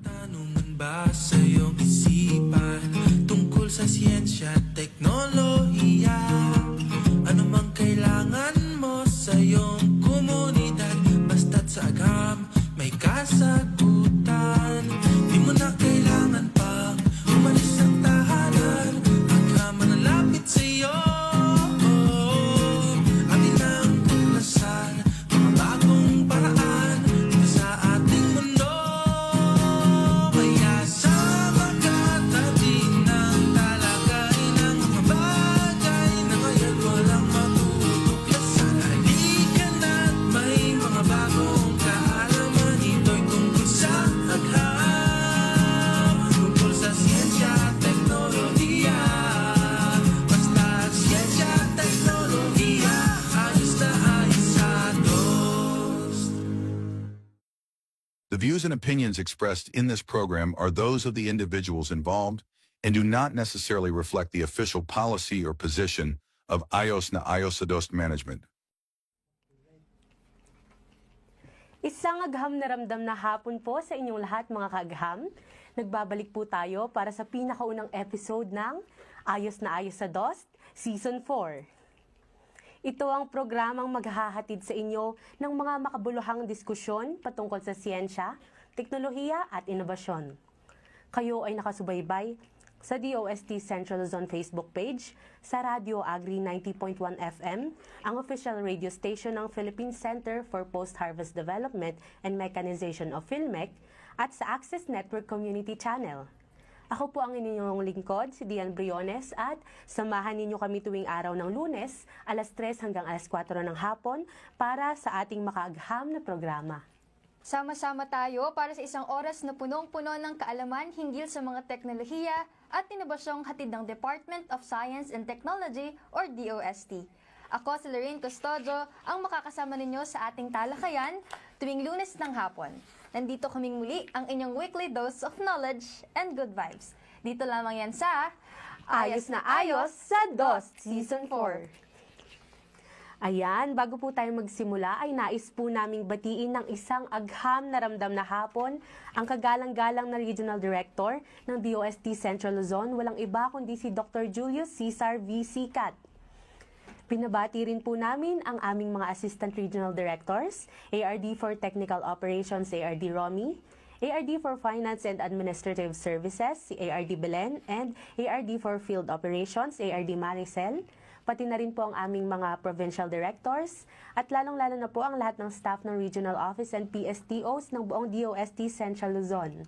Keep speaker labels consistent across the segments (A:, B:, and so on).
A: Tanungan ba sa iyong isipan tungkol sa siyensya at teknolohiya? Ano mang kailangan mo sa iyong komunidad, basta't sa agham may kasagutan. Di mo na kailangan pang umalis ng tahanan, agham manalapit sa iyo. Atin ang tuklasan, mga bagong paraan dito sa ating mundo. Kaya sama ka tabi ng talakay ng mga bagay na ngayon walang matutuklasan. Halika na't may mga bagong kaalaman, ito'y tungkol sa agham, tungkol sa siyensya at teknolohiya. Basta siyensya at teknolohiya, ayos na ayos sa DOST.
B: The views and opinions expressed in this program are those of the individuals involved and do not necessarily reflect the official policy or position of Ayos na Ayos sa DOST Management.
C: Isang agham na ramdam na hapon po sa inyong lahat mga kaagham. Nagbabalik po tayo para sa pinakaunang episode ng Ayos na Ayos sa DOST Season 4. Ito ang programang maghahatid sa inyo ng mga makabuluhang diskusyon patungkol sa siyensya, teknolohiya at inobasyon. Kayo ay nakasubaybay sa DOST Central Luzon Facebook page, sa Radio Agri 90.1 FM, ang official radio station ng Philippine Center for Post-Harvest Development and Mechanization of PhilMec, at sa Access Network Community Channel. Ako po ang inyong lingkod, si Dian Briones, at samahan ninyo kami tuwing araw ng Lunes, alas 3 hanggang alas 4 ng hapon para sa ating makaagham na programa.
D: Sama-sama tayo para sa isang oras na punong-puno ng kaalaman hinggil sa mga teknolohiya at inobasyong hatid ng Department of Science and Technology or DOST. Ako si Lorraine Custodio, ang makakasama ninyo sa ating talakayan tuwing Lunes ng hapon. Nandito kaming muli ang inyong weekly dose of knowledge and good vibes. Dito lamang yan sa
C: Ayos na Ayos sa DOST Season 4. Ayan, bago po tayo magsimula ay nais po naming batiin ng isang agham na ramdam na hapon ang kagalang-galang na Regional Director ng DOST Central Luzon, walang iba kundi si Dr. Julius Cesar V. Sicat. Pinabati rin po namin ang aming mga Assistant Regional Directors, ARD for Technical Operations, ARD Romy, ARD for Finance and Administrative Services, si ARD Belen, and ARD for Field Operations, ARD Maricel, pati na rin po ang aming mga Provincial Directors, at lalong-lalo na po ang lahat ng staff ng Regional Office and PSTOs ng buong DOST Central Luzon.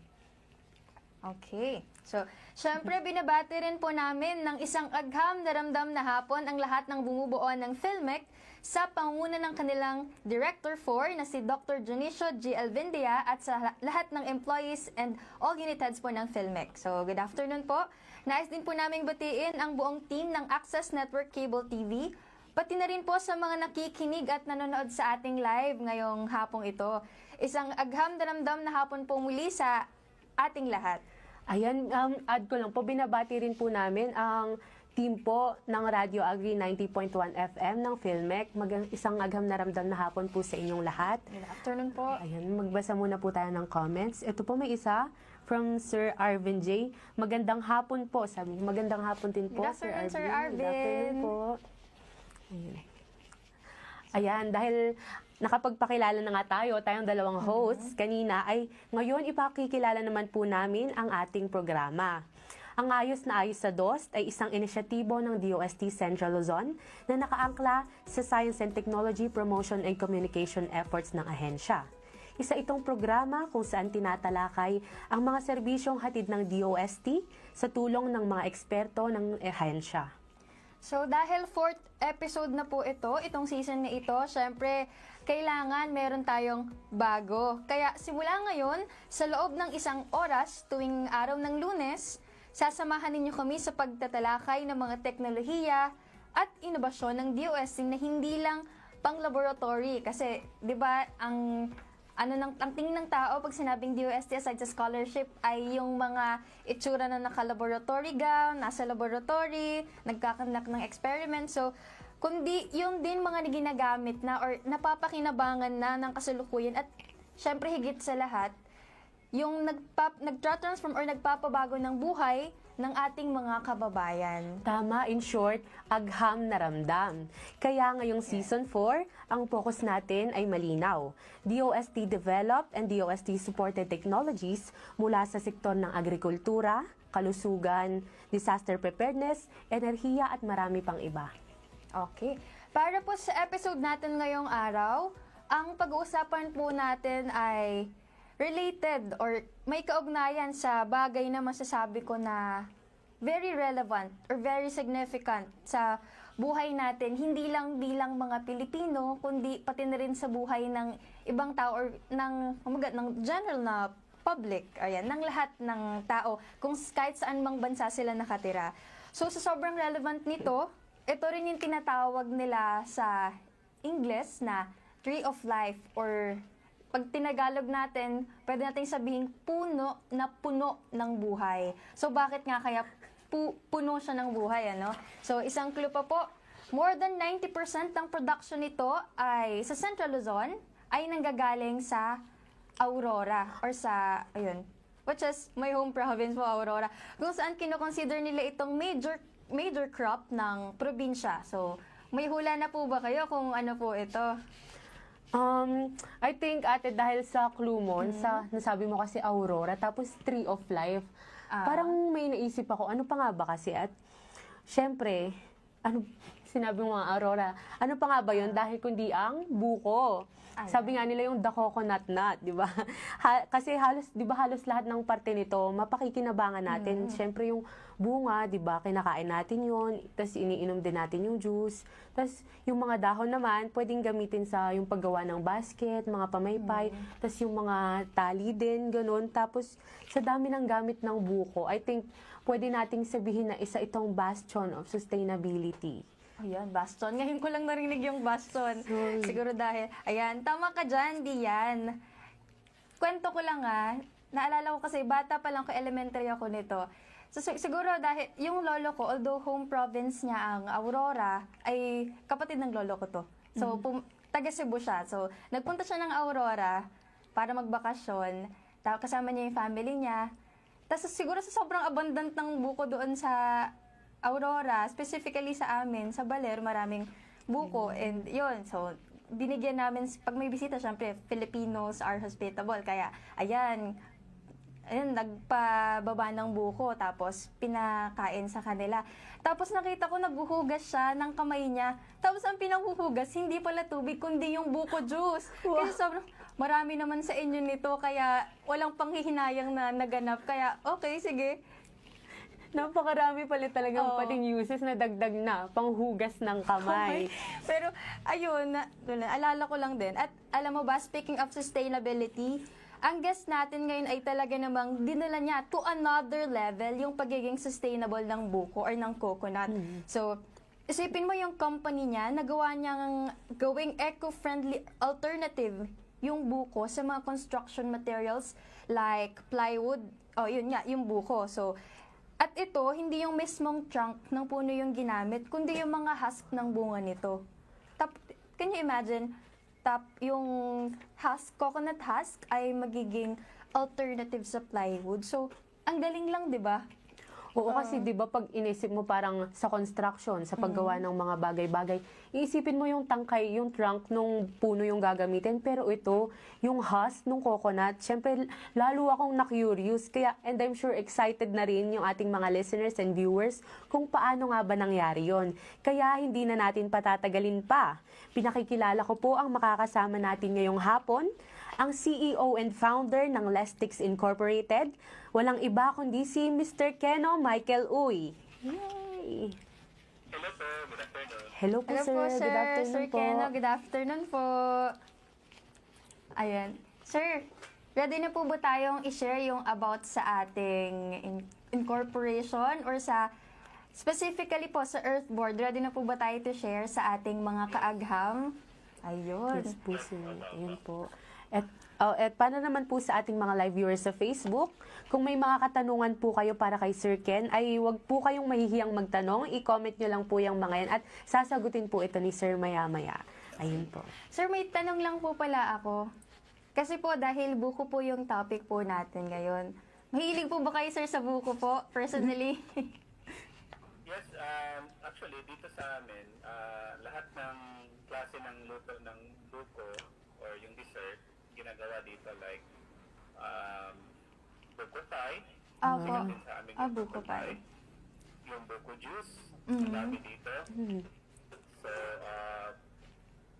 D: Okay. So, syempre binabati rin po namin ng isang agham na ramdam na hapon ang lahat ng bumubuo ng PhilMec sa pangunguna ng kanilang Director 4 na si Dr. Junicio G. Alvindia at sa lahat ng employees and all unit heads po ng PhilMec. So, good afternoon po. Nais din po naming batiin ang buong team ng Access Network Cable TV, pati na rin po sa mga nakikinig at nanonood sa ating live ngayong hapong ito. Isang agham na ramdam na hapon po muli sa ating lahat.
C: Ayan, add ko lang po, binabati rin po namin ang team po ng Radio Agri 90.1 FM ng PhilMec. Isang agham na ramdam na hapon po sa inyong lahat.
D: Good afternoon po.
C: Ayan, magbasa muna po tayo ng comments. Ito po may isa from Sir Arvin J. Magandang hapon po, sabi. Magandang hapon din po,
D: Good afternoon, Sir Arvin.
C: Good afternoon po. Ayan, dahil nakapagpakilala na nga tayong dalawang hosts kanina, ay ngayon ipakikilala naman po namin ang ating programa. Ang Ayos na Ayos sa DOST ay isang inisyatibo ng DOST Central Luzon na nakaangkla sa Science and Technology Promotion and Communication efforts ng ahensya. Isa itong programa kung saan tinatalakay ang mga serbisyong hatid ng DOST sa tulong ng mga eksperto ng ahensya.
D: So, dahil 4th episode na po itong season na ito, syempre, kailangan meron tayong bago. Kaya, simula ngayon, sa loob ng isang oras, tuwing araw ng Lunes, sasamahan ninyo kami sa pagtatalakay ng mga teknolohiya at inobasyon ng DOST na hindi lang pang-laboratory. Kasi, di ba, ang tingin ng tao pag sinabing DOST aside sa scholarship ay yung mga itsura na naka-laboratory gown, nasa laboratory, nagkakandak ng experiment. So, kundi yung din mga ginagamit na or napapakinabangan na ng kasalukuyan at syempre higit sa lahat, yung nagtra-transform or nagpapabago ng buhay ng ating mga kababayan.
C: Tama, in short, agham na ramdam. Kaya ngayong Season 4, ang focus natin ay malinaw. DOST developed and DOST supported technologies mula sa sektor ng agrikultura, kalusugan, disaster preparedness, enerhiya at marami pang iba.
D: Okay. Para po sa episode natin ngayong araw, ang pag-uusapan po natin ay related or may kaugnayan sa bagay na masasabi ko na very relevant or very significant sa buhay natin, hindi lang bilang mga Pilipino, kundi pati na rin sa buhay ng ibang tao or ng general na public, ayan, ng lahat ng tao, kung kahit saan mang bansa sila nakatira. So sa sobrang relevant nito, ito rin yung tinatawag nila sa English na Tree of Life or pag tinagalog natin, pwede natin sabihin puno ng buhay. So bakit nga kaya puno siya ng buhay, ano? So isang clue pa po, more than 90% ng production nito ay sa Central Luzon ay nanggagaling sa Aurora or sa, ayun, which is my home province po, Aurora, kung saan kinoconsider nila itong major crop ng probinsya. So may hula na po ba kayo kung ano po ito?
C: I think, ate, dahil sa clue mo, sa nasabi mo kasi Aurora, tapos Tree of Life, parang may naisip ako, ano pa nga ba kasi? At syempre, ano, sinabi mo nga Aurora, ano pa nga ba yun? Dahil kundi ang buko. Sabi nga nila yung the coconut nut, di ba? Kasi halos, di ba halos lahat ng parte nito, mapakikinabangan natin. Syempre yung bunga, di ba, kinakain natin yun, tapos iniinom din natin yung juice. Tapos yung mga dahon naman, pwedeng gamitin sa yung paggawa ng basket, mga pamaypay, tapos yung mga tali din, ganun. Tapos sa dami ng gamit ng buko, I think pwede nating sabihin na isa itong bastion of sustainability.
D: Ayan, baston. Ngayon ko lang narinig yung baston.
C: Sorry.
D: Siguro dahil, ayan, tama ka dyan, Dian. Kwento ko lang naalala ko kasi bata pa lang ko, elementary ako nito. So siguro dahil yung lolo ko, although home province niya ang Aurora, ay kapatid ng lolo ko to. So taga Cebu siya. So nagpunta siya ng Aurora para magbakasyon. Kasama niya yung family niya. Tapos siguro sa sobrang abundant ng buko doon sa Aurora, specifically sa amin, sa Baler, maraming buko. And yun, so binigyan namin, pag may bisita, syempre, Filipinos are hospitable. Kaya, ayan, nagpababa ng buko, tapos pinakain sa kanila. Tapos nakita ko naghuhugas siya ng kamay niya. Tapos ang pinahuhugas, hindi pala tubig, kundi yung buko juice.
C: Wow.
D: Kasi sobrang marami naman sa inyo nito, kaya walang panghihinayang na naganap. Kaya, okay, sige.
C: Napakarami pala talagang
D: Oo.
C: pating uses na dagdag na panghugas ng kamay.
D: Pero, ayun, alala ko lang din. At alam mo ba, speaking of sustainability, ang guest natin ngayon ay talaga namang dinala niya to another level yung pagiging sustainable ng buko or ng coconut. So, isipin mo yung company niya, nagawa niyang gawing eco-friendly alternative yung buko sa mga construction materials like plywood, yun nga, yung buko. So, at ito, hindi yung mismong trunk ng puno yung ginamit, kundi yung mga husk ng bunga nito. Can you imagine, yung husk, coconut husk, ay magiging alternative sa plywood. So, ang galing lang, di ba?
C: Oo, kasi 'di ba pag inisip mo parang sa construction, sa paggawa ng mga bagay-bagay, iisipin mo yung tangkay, yung trunk nung puno yung gagamitin, pero ito, yung husk nung coconut, syempre lalo akong na-curious, kaya and I'm sure excited na rin yung ating mga listeners and viewers kung paano nga ba nangyari yon. Kaya hindi na natin patatagalin pa. Pinakikilala ko po ang makakasama natin ngayong hapon, ang CEO and founder ng Lestix Incorporated. Walang iba kundi si Mr. Keno Michael Uy. Yay!
E: Hello po, good afternoon.
C: Hello po,
D: Hello
C: sir.
D: po, sir.
C: Good afternoon
D: Sir
C: po.
D: Keno, good afternoon po. Ayan. Sir, ready na po ba tayong i-share yung about sa ating incorporation or sa specifically po sa Earth Board? Ready na po ba tayo to share sa ating mga kaagham? Ayun.
C: Yes po, sir. Ayun po. At paano naman po sa ating mga live viewers sa Facebook? Kung may mga katanungan po kayo para kay Sir Ken, ay wag po kayong mahihiyang magtanong. I-comment nyo lang po yung mga yan at sasagutin po ito ni Sir maya-maya. Ayun po.
D: Sir, may tanong lang po pala ako. Kasi po, dahil buko po yung topic po natin ngayon. Mahilig po ba kayo, sir, sa buko po, personally?
E: Yes, actually, dito sa amin, lahat ng klase ng luto ng buko or yung dessert, ginagawa dito like buko pie.
D: Opo.
E: Sikat din sa amin yung
D: Buko pie.
E: Yung buko juice,
D: Mhm.
E: marami dito. So,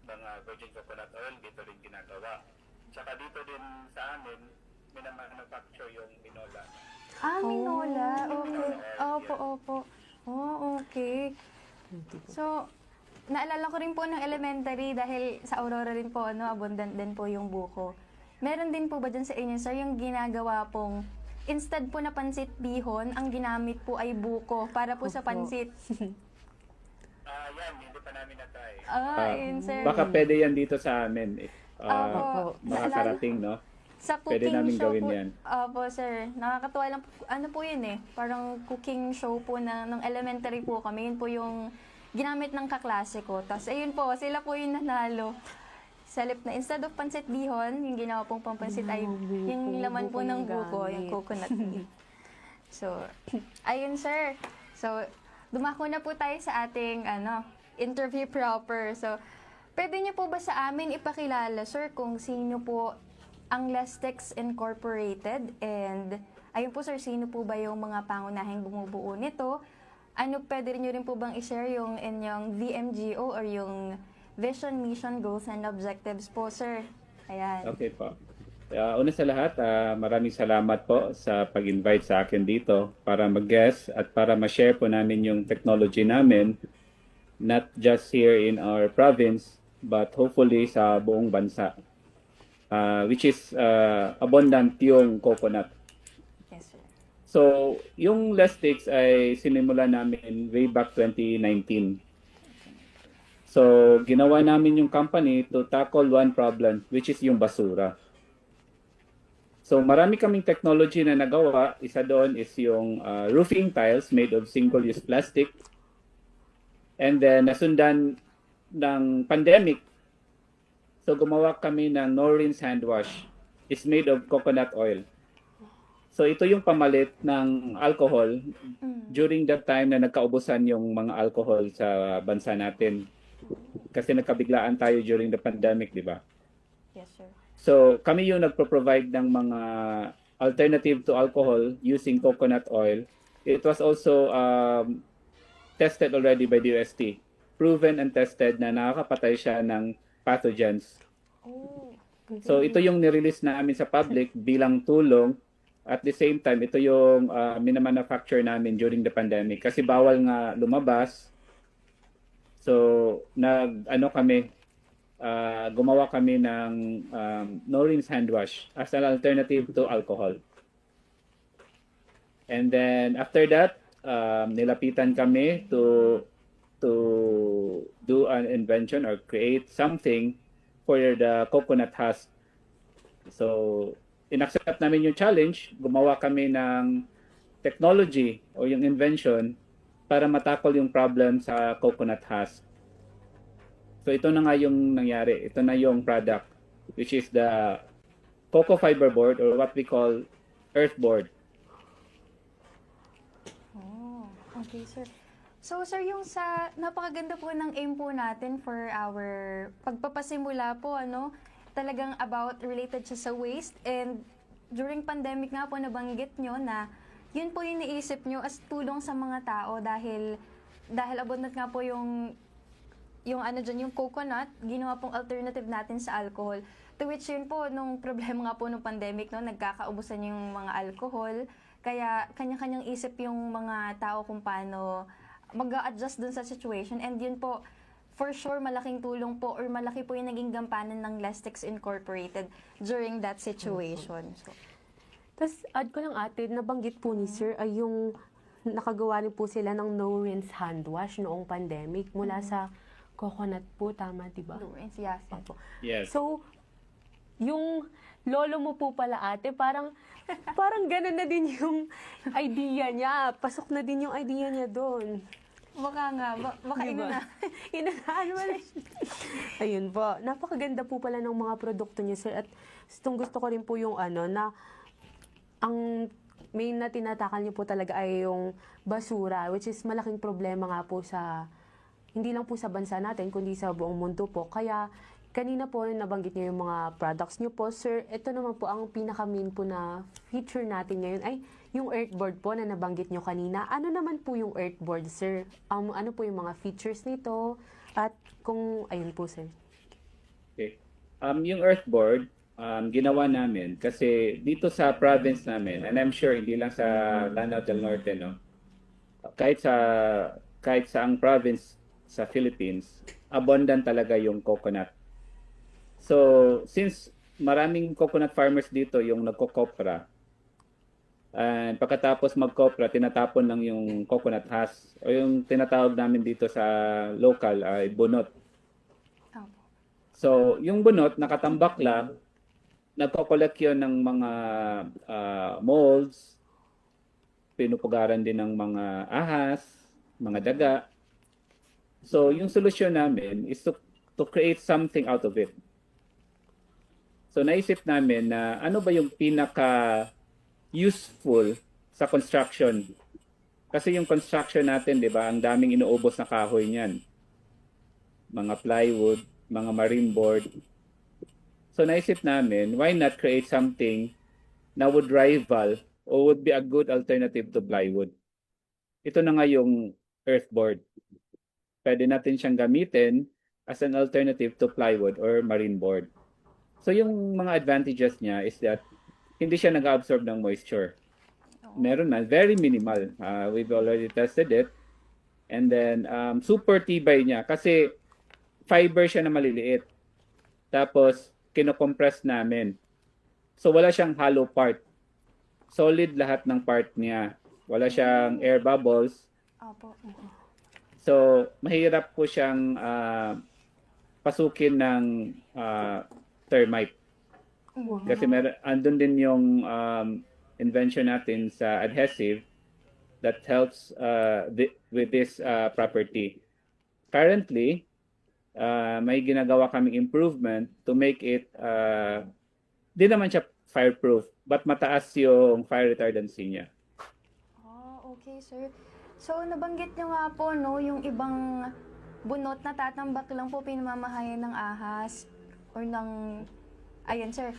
E: mga virgin coconut oil, dito rin ginagawa. Tsaka dito din sa amin, minamanufacture yung minola.
D: Minola. Okay. Opo. Oh, okay. So, naalala ko rin po ng elementary dahil sa Aurora rin po, abundant din po yung buko. Meron din po ba dyan sa inyo, sir, yung ginagawa pong instead po na pansit bihon, ang ginamit po ay buko para po sa pansit.
E: Yan, hindi pa namin na-try.
D: Yun, sir.
F: Baka pwede yan dito sa amin.
D: Opo.
F: Makakarating, no?
D: Sa
F: Pwede
D: cooking
F: namin
D: show
F: gawin
D: po,
F: yan.
D: Opo, sir. Nakakatuwa lang. Ano po yun eh? Parang cooking show po ng elementary po kami. Yun po yung ginamit ng kaklase ko. Tapos, ayun po, sila po yung nanalo. Salip na, instead of pansit bihon, yung ginawa pong pampansit ay yung laman po ng buko, yung coconut meat. So, ayun, sir. So, dumako na po tayo sa ating interview proper. So, pwede niyo po ba sa amin ipakilala, sir, kung sino po ang Lestex Incorporated, and ayun po, sir, sino po ba yung mga pangunahing bumubuo nito? Ano, pwede niyo rin po bang i-share yung inyong VMGO or yung Vision, Mission, Goals, and Objectives po, sir? Ayan.
F: Okay po. Una sa lahat, maraming salamat po sa pag-invite sa akin dito para mag-guest at para ma-share po namin yung technology namin, not just here in our province, but hopefully sa buong bansa. Which is abundant yung coconut.
D: Yes, sir.
F: So, yung Lestex ay sinimula namin way back 2019. So, ginawa namin yung company to tackle one problem, which is yung basura. So, marami kaming technology na nagawa. Isa doon is yung roofing tiles made of single-use plastic. And then, nasundan ng pandemic. So, gumawa kami ng no-rinse hand wash. It's made of coconut oil. So, ito yung pamalit ng alcohol during that time na nagkaubusan yung mga alcohol sa bansa natin. Kasi nagkabiglaan tayo during the pandemic, di ba?
D: Yes, sir.
F: So, kami yung nagpo-provide ng mga alternative to alcohol using coconut oil. It was also tested already by the UST. Proven and tested na nakakapatay siya ng pathogens.
D: Oh.
F: So, ito yung nirelease namin sa public bilang tulong. At the same time, ito yung minamanufacture namin during the pandemic. Kasi bawal nga lumabas. So, gumawa kami ng no-rinse hand wash as an alternative to alcohol. And then, after that, nilapitan kami to do an invention or create something for the coconut husk. So, inaccept namin yung challenge, gumawa kami ng technology o yung invention para matakol yung problem sa coconut husk. So ito na nga yung nangyari. Ito na yung product, which is the cocoa fiber board or what we call earth board.
D: Oh, okay, sir. So, sir, yung napakaganda po ng aim po natin for our pagpapasimula po, talagang related siya sa waste, and during pandemic nga po nabanggit nyo na yun po yung naisip nyo as tulong sa mga tao dahil abundant nga po yung coconut, ginawa pong alternative natin sa alcohol. To which yun po, nung problema nga po nung pandemic, nagkakaubusan yung mga alcohol, kaya kanya-kanyang isip yung mga tao kung paano mag-a-adjust dun sa situation, and yun po, for sure, malaking tulong po or malaki po yung naging gampanan ng Lestex Incorporated during that situation. So,
C: Tapos, add ko lang ate, nabanggit po ni Sir ay yung nakagawa rin po sila ng no-rinse hand wash noong pandemic mula sa coconut po, tama, di ba?
D: Lawrence, yes.
C: Opo.
F: Yes.
C: So, yung lolo mo po pala ate, parang ganun na din yung idea niya. Pasok na din yung idea niya doon.
D: Baka nga, baka
C: Diba? Inunahan mo na siya. Ayun po. Napakaganda po pala ng mga produkto niya, sir. At Gusto ko rin po yung na ang main na tinatakal niyo po talaga ay yung basura, which is malaking problema nga po hindi lang po sa bansa natin, kundi sa buong mundo po. Kaya kanina po nabanggit niyo yung mga products niyo po. Sir, ito naman po ang pinaka-main po na feature natin ngayon ay yung earthboard po na nabanggit niyo kanina. Ano naman po yung earthboard, sir? Ano po yung mga features nito? At ayun po, sir.
F: Okay. Yung earthboard, ginawa namin kasi dito sa province namin, and I'm sure hindi lang sa Lanao del Norte, no? Kahit sa ang province sa Philippines, abundant talaga yung coconut. So, since maraming coconut farmers dito yung nagko-copra, and pagkatapos mag-copra, tinatapon lang yung coconut husk, o yung tinatawag namin dito sa local ay bunot.
D: Opo.
F: So, yung bunot, nakatambak lang, nagko-collect yun ng mga molds, pinupugaran din ng mga ahas, mga daga. So, yung solusyon namin is to create something out of it. So, naisip namin na ano ba yung pinaka-useful sa construction. Kasi yung construction natin, di ba, ang daming inuubos na kahoy niyan. Mga plywood, mga marine board. So naisip namin, why not create something na would rival or would be a good alternative to plywood? Ito na nga yung earthboard. Pwede natin siyang gamitin as an alternative to plywood or marine board. So yung mga advantages niya is that hindi siya nag-absorb ng moisture. Meron man, very minimal. We've already tested it. And then, super tibay niya kasi fiber siya na maliliit. Tapos, kinocompress namin. So, wala siyang hollow part. Solid lahat ng part niya. Wala siyang air bubbles.
D: Opo.
F: So, mahirap po siyang pasukin ng termite. Kasi andun din yung invention natin sa adhesive that helps with this property. Currently, may ginagawa kaming improvement to make it, di naman siya fireproof, but mataas yung fire retardancy niya.
D: Okay, sir. So, nabanggit nyo nga po, no, yung ibang bunot na tatambak lang po pinamamahayan ng ahas or ng... Ayan, sir.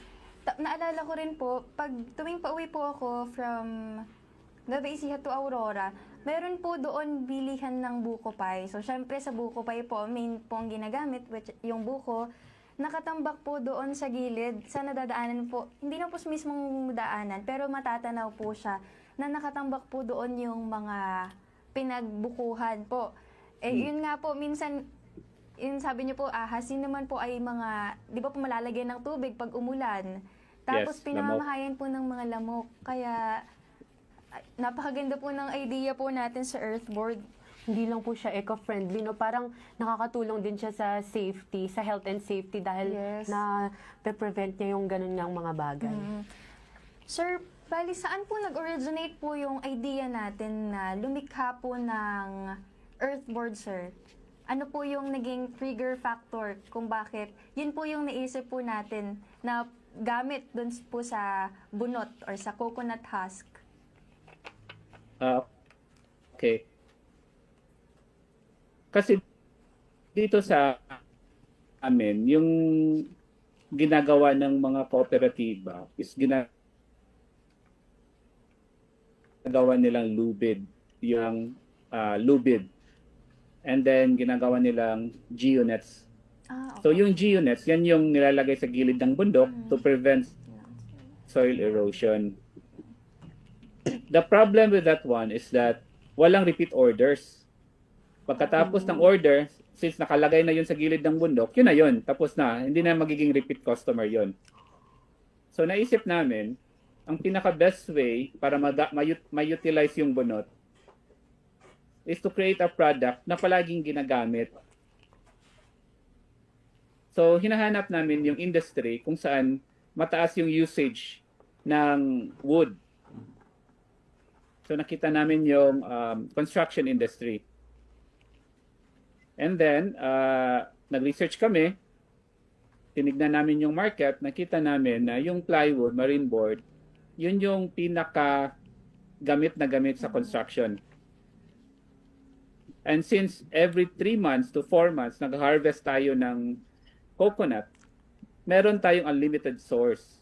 D: Naalala ko rin po, pag tuwing pauwi po ako from Nueva Ecija to Aurora, meron po doon bilihan ng buko pie. So, syempre sa buko pie po, main po ang ginagamit, which yung buko, nakatambak po doon sa gilid, sa nadadaanan po, hindi na po sa mismong daanan, pero matatanaw po siya, na nakatambak po doon yung mga pinagbukuhan po. Yun nga po, minsan, yun sabi niyo po, ahas, yun naman po ay mga, di ba po malalagyan ng tubig pag umulan. Tapos
F: Yes,
D: pinamamahayan po ng mga lamok. Kaya napakaganda po ng idea po natin sa earthboard.
C: Hindi lang po siya eco-friendly, no? Parang nakakatulong din siya sa safety, sa health and safety dahil
D: Yes.
C: na prevent niya yung ganun niyang mga bagay.
D: Sir, bali saan po nag-originate po yung idea natin na lumikha po ng earthboard, sir? Ano po yung naging trigger factor kung bakit yun po yung naisip po natin na gamit dun po sa bunot or sa coconut husk?
F: Okay. Kasi dito sa amin, yung ginagawa ng mga kooperatiba is ginagawa nilang lubid, yung lubid. And then ginagawa nilang geonets.
D: Okay.
F: So yung geonets, yan yung nilalagay sa gilid ng bundok to prevent soil erosion. The problem with that one is that walang repeat orders. Pagkatapos ng order, since nakalagay na yun sa gilid ng bundok, yun na yun. Tapos na, hindi na magiging repeat customer yun. So naisip namin, ang pinaka-best way para ma-utilize yung bunot is to create a product na palaging ginagamit. So hinahanap namin yung industry kung saan mataas yung usage ng wood. So nakita namin yung construction industry. And then, nag-research kami, tinignan namin yung market, nakita namin na yung plywood, marine board, yun yung pinaka gamit na gamit sa construction. And since every 3 months to 4 months, nag-harvest tayo ng coconut, meron tayong unlimited source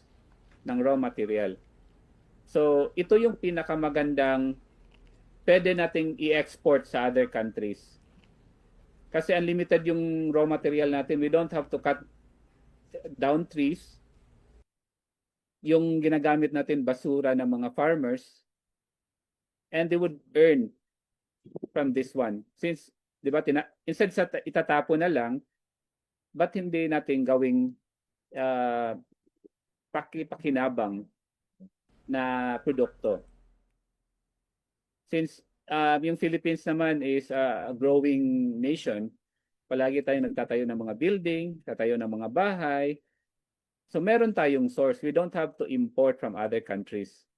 F: ng raw material. So, ito yung pinakamagandang pwede nating i-export sa other countries. Kasi unlimited yung raw material natin. We don't have to cut down trees. Yung ginagamit natin basura ng mga farmers, and they would earn from this one. Since, di ba, instead sa itatapon na lang, ba't hindi natin gawing pakinabang na produkto? Since yung Philippines naman is a growing nation, palagi tayong nagtatayo ng mga building, tatayo ng mga bahay. So meron tayong source. We don't have to import from other countries.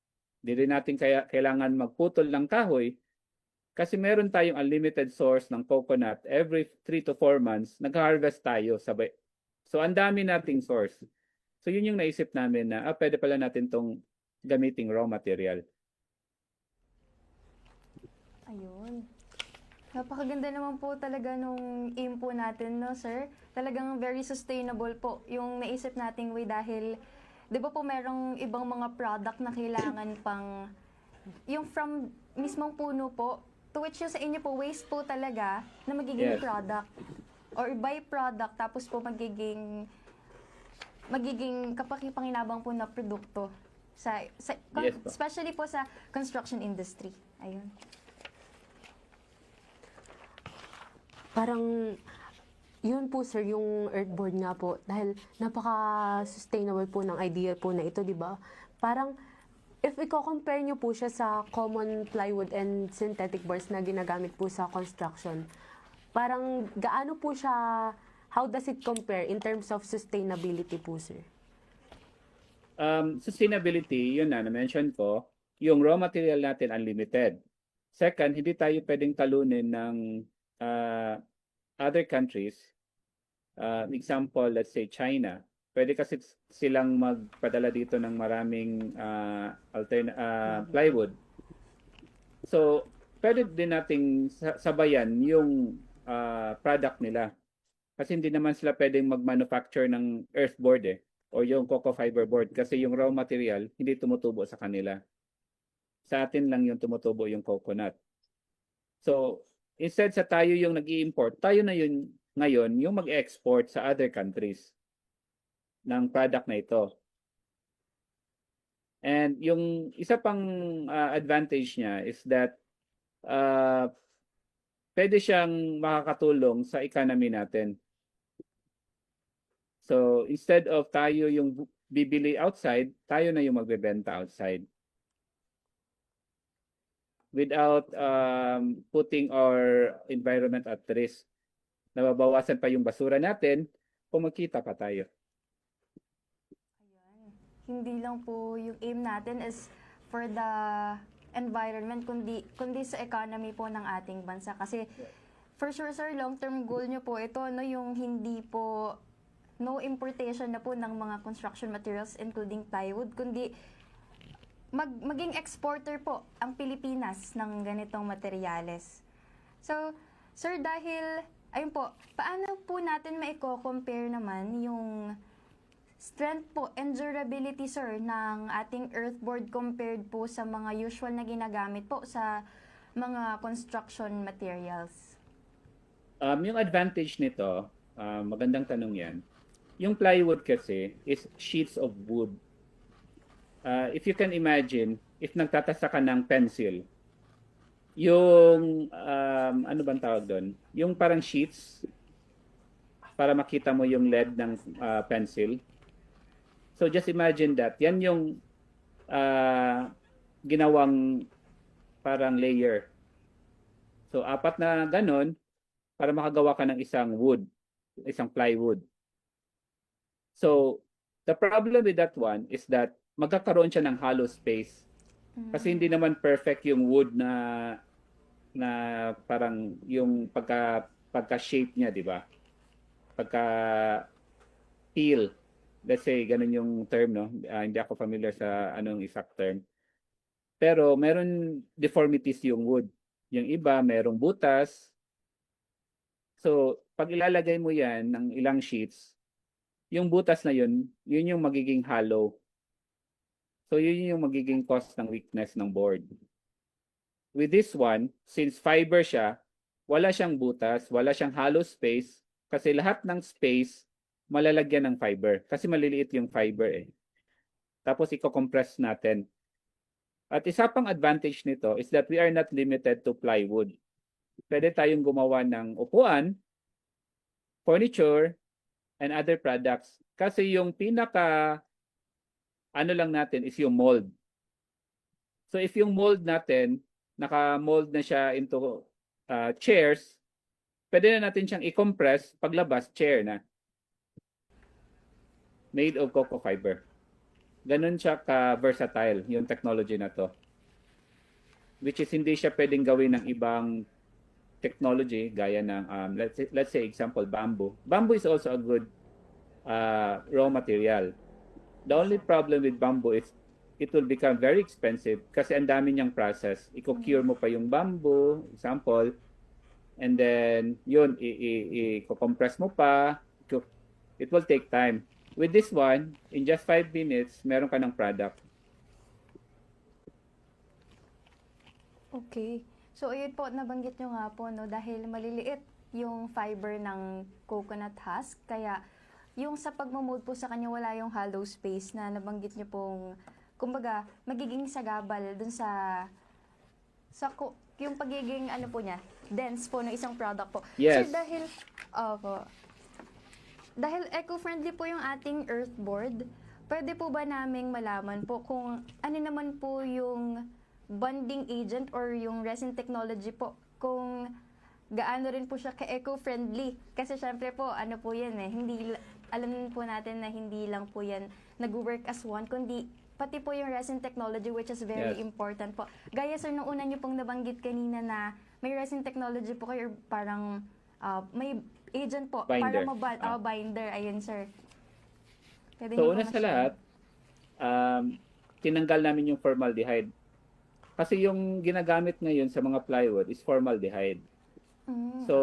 F: Hindi rin natin kailangan magputol ng kahoy kasi meron tayong unlimited source ng coconut. Every 3 to 4 months, nag-harvest tayo sabay. So ang dami nating source. So yun yung naisip namin na pwede pala natin tong gamiting raw material.
D: Ayun. Napakaganda naman po talaga nung aim po natin, no, sir? Talagang very sustainable po yung naisip nating way dahil, di ba po merong ibang mga product na kailangan pang, yung from mismong puno po, to which yung sa inyo po, waste po talaga na magiging
F: Yes.
D: product or byproduct tapos po magiging kapakipanginabang po na produkto
F: Yes po.
D: especially po sa construction industry. Ayun.
C: Parang, yun po sir, yung earthboard nga po, dahil napaka-sustainable po ng idea po na ito, di ba? Parang, if i-compare nyo po siya sa common plywood and synthetic boards na ginagamit po sa construction, parang gaano po siya, how does it compare in terms of sustainability po, sir?
F: Sustainability, yun na-mention ko, yung raw material natin unlimited. Second, hindi tayo pwedeng talunin ng other countries. Example, let's say China. Pwede kasi silang magpadala dito ng maraming plywood. So, pwede din nating sabayan yung product nila. Kasi hindi naman sila pwedeng mag-manufacture ng earthboard o yung coco fiber board kasi yung raw material hindi tumutubo sa kanila. Sa atin lang yung tumutubo yung coconut. So, instead sa tayo yung nag-i-import, tayo na yun ngayon yung mag-export sa other countries ng product na ito. And yung isa pang advantage niya is that pwede siyang makakatulong sa economy natin. So, instead of tayo yung bibili outside, tayo na yung magbebenta outside. Without putting our environment at risk. Nababawasan pa yung basura natin, kumikita pa tayo.
D: Ayan. Hindi lang po yung aim natin is for the environment, kundi sa economy po ng ating bansa. Kasi for sure, sir, long-term goal nyo po ito, no, yung hindi po, no importation na po ng mga construction materials including plywood, kundi maging exporter po ang Pilipinas ng ganitong materyales. So, sir, dahil, ayun po, paano po natin maiko-compare naman yung strength po and durability, sir, ng ating earthboard compared po sa mga usual na ginagamit po sa mga construction materials?
F: Yung advantage nito, magandang tanong yan. Yung plywood kasi is sheets of wood. If you can imagine, if nagtatasa ka ng pencil, yung, ano bang tawag doon? Yung parang sheets, para makita mo yung lead ng pencil. So just imagine that. Yan yung ginawang parang layer. So 4 na ganon, para makagawa ka ng isang wood, isang plywood. So, the problem with that one is that magkakaroon siya ng hollow space. Kasi hindi naman perfect yung wood na parang yung pagka-shape niya, di ba? Pagka peel. Let's say, ganun yung term, no? Hindi ako familiar sa anong exact term. Pero meron deformities yung wood. Yung iba, merong butas. So, pag ilalagay mo yan ng ilang sheets, yung butas na yun yung magiging hollow. So, yun yung magiging cause ng weakness ng board. With this one, since fiber siya, wala siyang butas, wala siyang hollow space, kasi lahat ng space malalagyan ng fiber. Kasi maliliit yung fiber eh. Tapos i-compress natin. At isa pang advantage nito is that we are not limited to plywood. Pwede tayong gumawa ng upuan, furniture, and other products. Kasi yung pinaka ano lang natin is yung mold. So if yung mold natin, naka-mold na siya into chairs, pwede na natin siyang i-compress, paglabas, chair na. Made of cocoa fiber. Ganun siya ka-versatile, yung technology na to. Which is hindi siya pwedeng gawin ng ibang technology, gaya ng, let's say example, bamboo. Bamboo is also a good raw material. The only problem with bamboo is it will become very expensive kasi ang dami niyang process. I-cure mo pa yung bamboo, example, and then yun, i-compress mo pa. It will take time. With this one, in just 5 minutes, meron ka ng product.
D: Okay. So, ayun po, nabanggit nyo nga po, no, dahil maliliit yung fiber ng coconut husk, kaya yung sa pagmamold po sa kanya, wala yung hollow space na nabanggit nyo pong, kumbaga, magiging sagabal dun yung pagiging, ano po niya, dense po ng isang product po.
F: Yes.
D: So, dahil eco-friendly po yung ating earthboard, pwede po ba naming malaman po kung ano naman po yung bonding agent or yung resin technology po, kung gaano rin po siya ka-eco-friendly? Kasi syempre po, ano po yan eh, alam po natin na hindi lang po yan nag-work as one, kundi pati po yung resin technology, which is very
F: Yes.
D: important po. Gaya sir, nung una niyo pong nabanggit kanina na may resin technology po kayo, parang may agent po
F: Binder.
D: para binder. Ayun sir. Pwede
F: So
D: niyo po
F: una sa
D: ma-share?
F: lahat, tinanggal namin yung formaldehyde. Kasi yung ginagamit ngayon sa mga plywood is formaldehyde.
D: Mm.
F: So,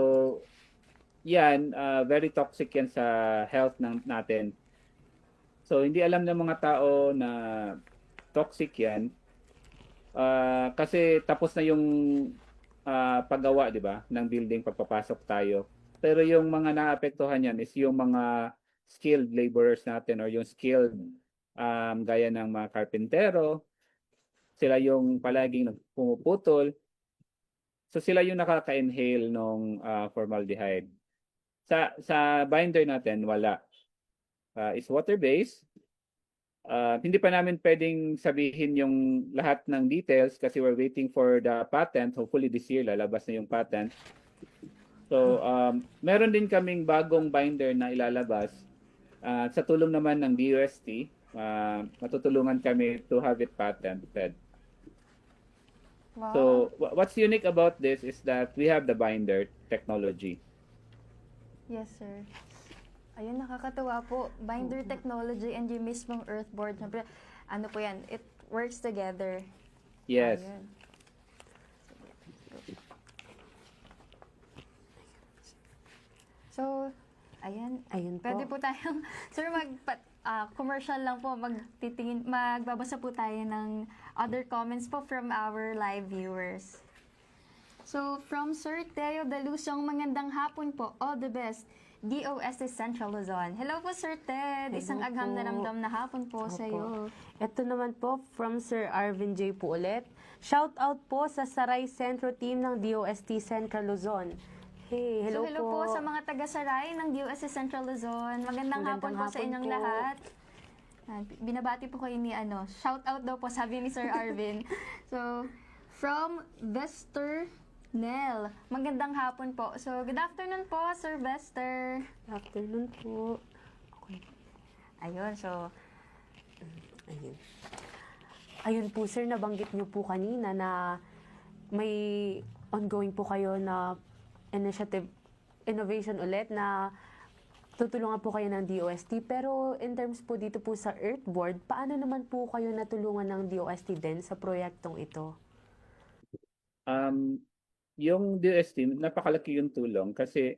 F: yan, very toxic yan sa health natin. So, hindi alam ng mga tao na toxic yan. Kasi tapos na yung paggawa, di ba, ng building pagpapasok tayo. Pero yung mga naapektuhan yan is yung mga skilled laborers natin or yung skilled gaya ng mga karpentero. Sila yung palaging pumuputol. So sila yung nakaka-inhale ng formaldehyde. Sa binder natin, wala. It's water-based. Hindi pa namin pwedeng sabihin yung lahat ng details kasi we're waiting for the patent. Hopefully this year lalabas na yung patent. So, meron din kaming bagong binder na ilalabas. Sa tulong naman ng DOST, matutulungan kami to have it patented.
D: Wow.
F: So, what's unique about this is that we have the binder technology.
D: Yes, sir. Ayun, nakakatuwa po. Binder technology and yung mismong earthboard. Siyempre, ano po yan, it works together.
F: Yes.
D: Ayun. So, ayan.
C: Ayun po.
D: Pwede po tayong, sir, commercial lang po, magbabasa po tayo ng other comments po from our live viewers. So, from Sir Teo Dalusong, magandang hapon po. All the best. DOST Central Luzon. Hello po, Sir Ted.
C: Hello
D: Isang agham
C: po.
D: na ramdam na hapon po sa iyo.
C: Ito naman po from Sir Arvin J. po ulit. Shout out po sa Saray Centro team ng DOST Central Luzon. Hey, hello,
D: So, hello po sa mga taga-Saray ng DOST Central Luzon. Magandang hapon po sa inyong
C: po.
D: lahat. Binabati po kayo ni shout out daw po sabi ni Sir Arvin. So, from Vester Nel. Magandang hapon po. So, good afternoon po, Sir Vester.
C: Good afternoon po. Okay.
D: Ayun, so,
C: Ayun. Ayun po sir, nabanggit niyo po kanina na may ongoing po kayo na initiative, innovation ulit na tutulungan po kayo ng DOST, pero in terms po dito po sa Earthboard, paano naman po kayo natulungan ng DOST din sa proyektong ito?
F: Yung DOST, napakalaki yung tulong kasi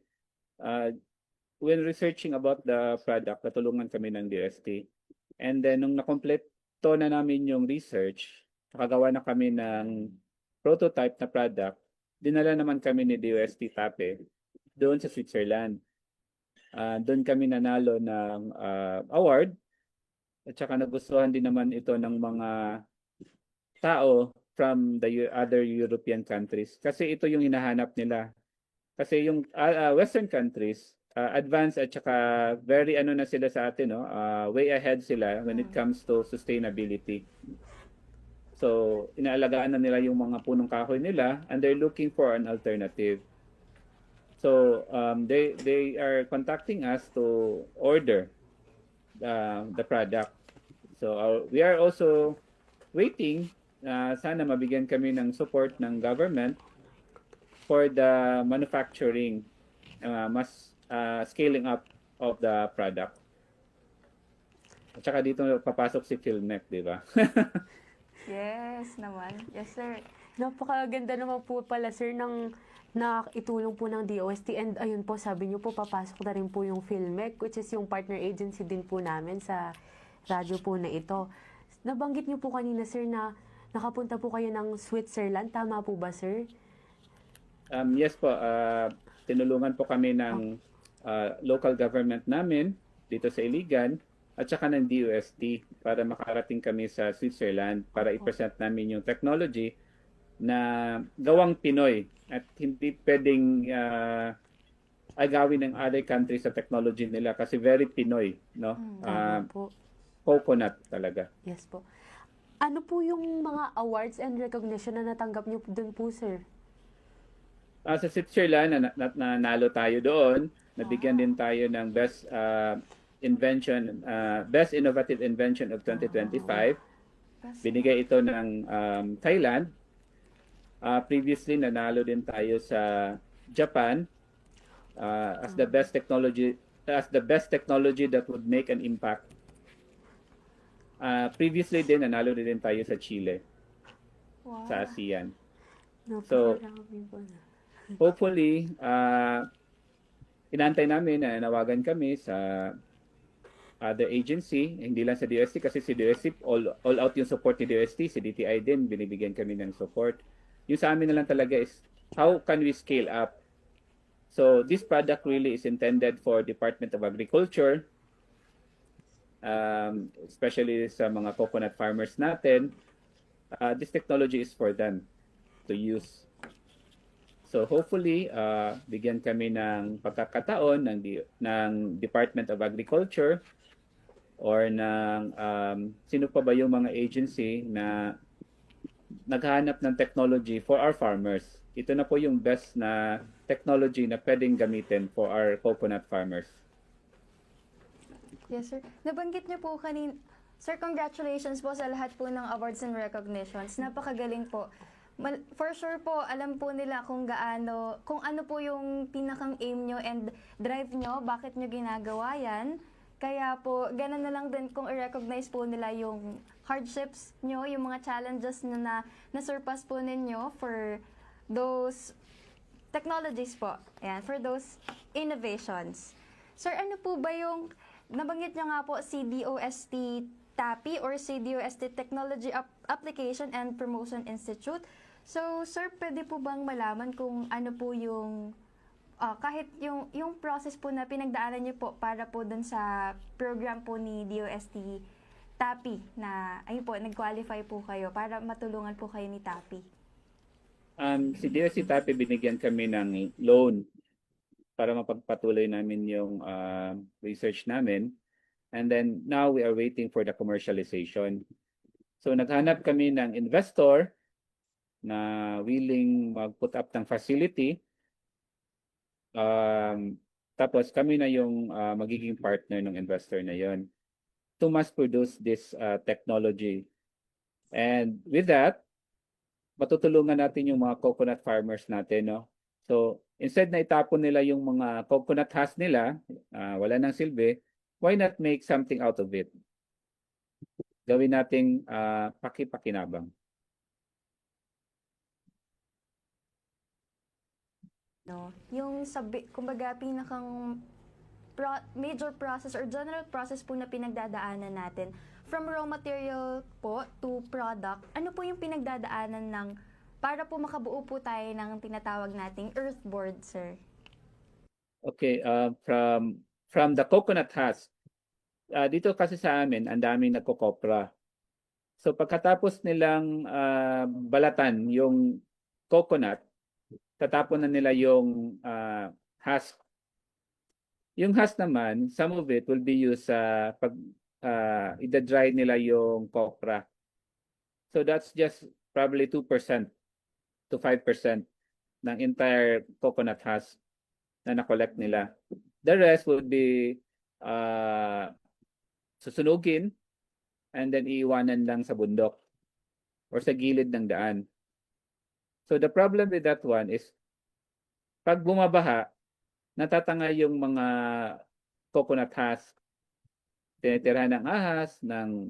F: when researching about the product, natulungan kami ng DOST. And then, nung nakompleto na namin yung research, nakagawa na kami ng prototype na product, dinala naman kami ni DOST TAPE doon sa Switzerland. Doon kami nanalo ng award at saka nagustuhan din naman ito ng mga tao from the other European countries kasi ito yung hinahanap nila. Kasi yung Western countries, advanced at saka very ano na sila sa atin, no? Way ahead sila when it comes to sustainability. So, inaalagaan na nila yung mga punong kahoy nila and they're looking for an alternative. So, they are contacting us to order the product. So, we are also waiting. Sana mabigyan kami ng support ng government for the manufacturing, mas scaling up of the product. At saka dito papasok si Philmec, di ba?
D: Yes naman. Yes, sir.
C: Napakaganda naman po pala, sir, ng na itulong po ng DOST. And ayun po, sabi niyo po, papasok na rin po yung Philmec, which is yung partner agency din po namin sa radyo po na ito. Nabanggit niyo po kanina, sir, na nakapunta po kayo ng Switzerland. Tama po ba, sir?
F: Yes po, tinulungan po kami ng local government namin dito sa Iligan at saka ng DOST para makarating kami sa Switzerland para i-present namin yung technology na gawang Pinoy at hindi pwedeng agawin ng other countries sa technology nila kasi very Pinoy, no?
C: Tama po.
F: Coconut talaga.
C: Yes po. Ano po yung mga awards and recognition na natanggap niyo dun po, sir?
F: Sa Switzerland, nanalo tayo doon. Nabigyan din tayo ng Best Best Innovative Invention of 2025. Binigay ito ng Thailand. Previously, nanalo din tayo sa Japan as the best technology that would make an impact. Previously din, nanalo din tayo sa Chile, sa ASEAN. So,
C: Napakarami po na.
F: hopefully, inantay namin na nawagan kami sa other agency, hindi lang sa DOST kasi si DOST, all out yung support ni DOST, si DTI din, binibigyan kami ng support. Yung sa amin na lang talaga is, how can we scale up? So, this product really is intended for Department of Agriculture, especially sa mga coconut farmers natin. This technology is for them to use. So hopefully, bigyan kami ng pagkakataon ng Department of Agriculture or ng sino pa ba yung mga agency na naghahanap ng technology for our farmers. Ito na po yung best na technology na pwedeng gamitin for our coconut farmers.
D: Yes, sir. Nabanggit niyo po kanina, sir, congratulations po sa lahat po ng awards and recognitions. Napakagaling po. For sure po, alam po nila kung ano po yung pinakang aim nyo and drive nyo, bakit nyo ginagawa yan. Kaya po, ganun na lang din kung i-recognize po nila yung hardships nyo, yung mga challenges na na-surpass po ninyo for those technologies po. Ayan, for those innovations. Sir, ano po ba yung, nabanggit nyo nga po si DOST TAPI or si DOST Technology Application and Promotion Institute. So, sir, pwede po bang malaman kung ano po yung, kahit yung process po na pinagdaanan niyo po para po dun sa program po ni DOST TAPI na, ayun po, nag-qualify po kayo para matulungan po kayo ni TAPI?
F: Si DOST TAPI, binigyan kami ng loan para mapagpatuloy namin yung research namin. And then now we are waiting for the commercialization. So naghanap kami ng investor na willing mag-put up ng facility. Tapos kami na yung magiging partner ng investor na yon to mass produce this technology. And with that, matutulungan natin yung mga coconut farmers natin, no? So Instead na itapon nila yung mga coconut husk nila, wala nang silbi, why not make something out of it? Gawin nating pakipakinabang.
D: No? Yung kumbaga major process or general process po na pinagdadaanan natin from raw material po to product, ano po yung pinagdadaanan ng para po makabuo po tayo ng tinatawag nating earthboard, sir?
F: Okay, from the coconut husk, dito kasi sa amin, ang daming nagkokopra. So pagkatapos nilang balatan yung coconut, tatapon na nila yung husk. Yung husk naman, some of it will be used sa pag i-dry nila yung copra. So that's just probably 2% to 5% ng entire coconut husk na na-collect nila. The rest would be susunugin and then iiwanan lang sa bundok or sa gilid ng daan. So the problem with that one is pag bumabaha, natatanga yung mga coconut husk, tinitira ng ahas, ng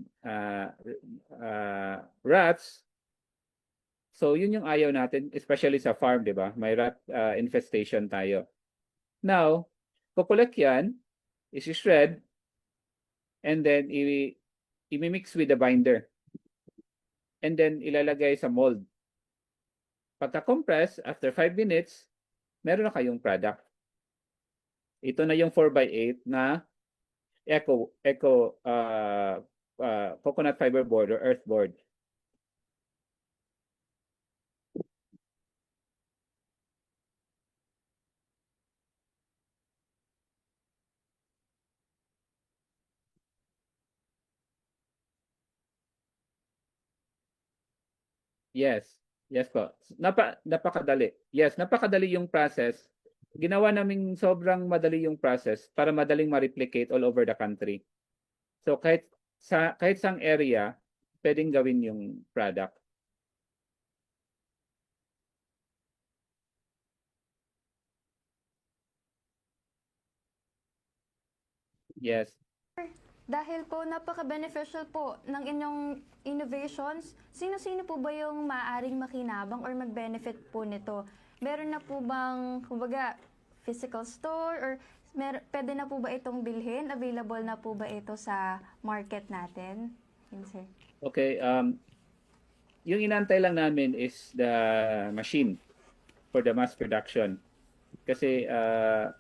F: rats. So yun yung ayaw natin, especially sa farm, di ba? May rat infestation tayo. Now, kukulek yan, isi-shred, and then i-mix with the binder. And then ilalagay sa mold. Pagka-compress, after 5 minutes, meron na kayong product. Ito na yung 4x8 na eco coconut fiber board or earth board. Yes. Yes po. Napakadali. Yes, napakadali yung process. Ginawa naming sobrang madali yung process para madaling ma-replicate all over the country. So kahit saang area, pwedeng gawin yung product. Yes.
D: Dahil po napaka-beneficial po ng inyong innovations, sino-sino po ba yung maaaring makinabang or mag-benefit po nito? Meron na po bang, kumbaga, physical store or pwede na po ba itong bilhin? Available na po ba ito sa market natin? Yun, sir.
F: Okay, yung inantay lang namin is the machine for the mass production. Kasi